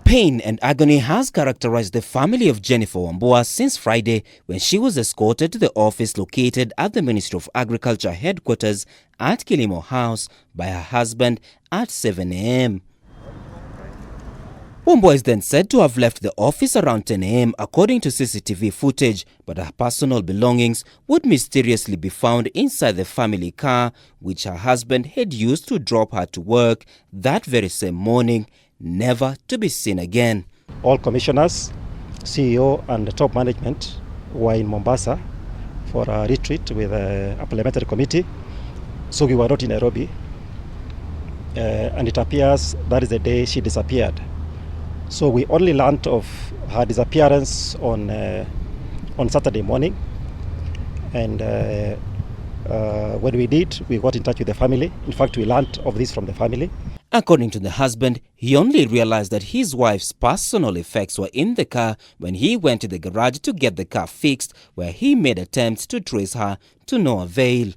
Pain and agony has characterized the family of Jenniffer Wambua since Friday when she was escorted to the office located at the Ministry of Agriculture headquarters at Kilimo House by her husband at 7 a.m. Wambua is then said to have left the office around 10 a.m. according to CCTV footage, but her personal belongings would mysteriously be found inside the family car, which her husband had used to drop her to work that very same morning, never to be seen again. All commissioners, CEO and the top management were in Mombasa for a retreat with a parliamentary committee, so we were not in Nairobi, and it appears that is the day she disappeared. So we only learned of her disappearance on Saturday morning, and when we did, we got in touch with the family. In fact, we learned of this from the family. According to the husband, he only realized that his wife's personal effects were in the car when he went to the garage to get the car fixed, where he made attempts to trace her to no avail.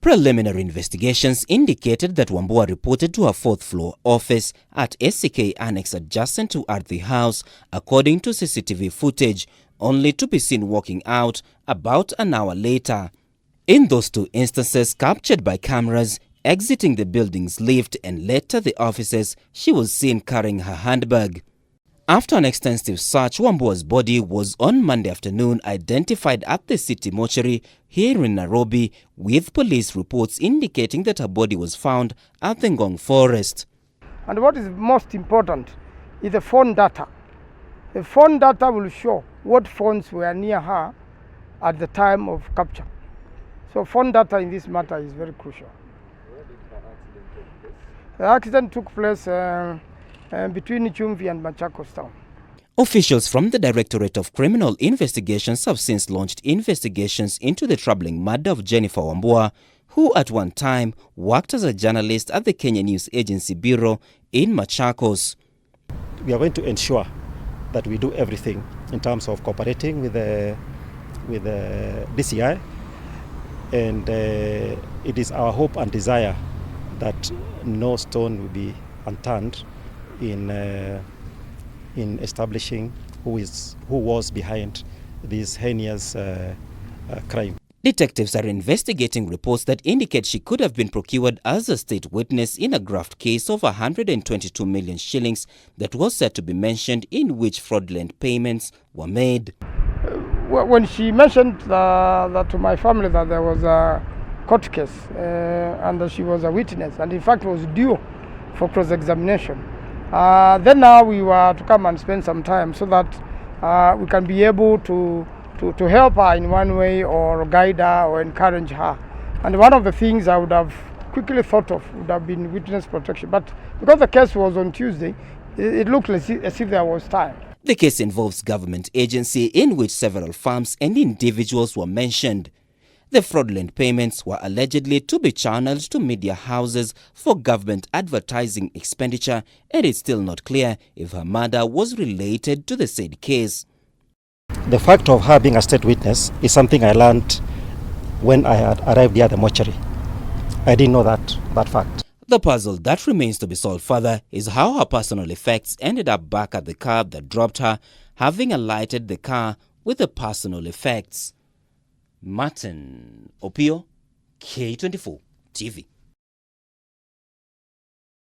Preliminary investigations indicated that Wambua reported to her fourth-floor office at SCK Annex adjacent to Arthi House, according to CCTV footage, only to be seen walking out about an hour later. In those two instances captured by cameras, exiting the building's lift and later the offices, she was seen carrying her handbag. After an extensive search, Wambua's body was on Monday afternoon identified at the city mortuary here in Nairobi, with police reports indicating that her body was found at the Ngong forest. And what is most important is the phone data. The phone data will show what phones were near her at the time of capture. So phone data in this matter is very crucial. Where did the The accident accident take place? took place between Chumvi and Machakos town. Officials from the Directorate of Criminal Investigations have since launched investigations into the troubling murder of Jenniffer Wambua, who at one time worked as a journalist at the Kenya News Agency Bureau in Machakos. We are going to ensure that we do everything in terms of cooperating with the DCI, and it is our hope and desire that no stone will be unturned in establishing who was behind this heinous crime. Detectives are investigating reports that indicate she could have been procured as a state witness in a graft case of 122 million shillings that was said to be mentioned, in which fraudulent payments were made. When she mentioned that to my family that there was a court case and that she was a witness and in fact was due for cross-examination, then now we were to come and spend some time so that we can be able to help her in one way or guide her or encourage her. And one of the things I would have quickly thought of would have been witness protection. But because the case was on Tuesday, it looked as if there was time. The case involves government agency in which several firms and individuals were mentioned. The fraudulent payments were allegedly to be channeled to media houses for government advertising expenditure, and it's still not clear if her murder was related to the said case. The fact of her being a state witness is something I learned when I had arrived here at the mortuary. I didn't know that fact. The puzzle that remains to be solved further is how her personal effects ended up back at the car that dropped her, having alighted the car with the personal effects. Martin Opio, K24 TV.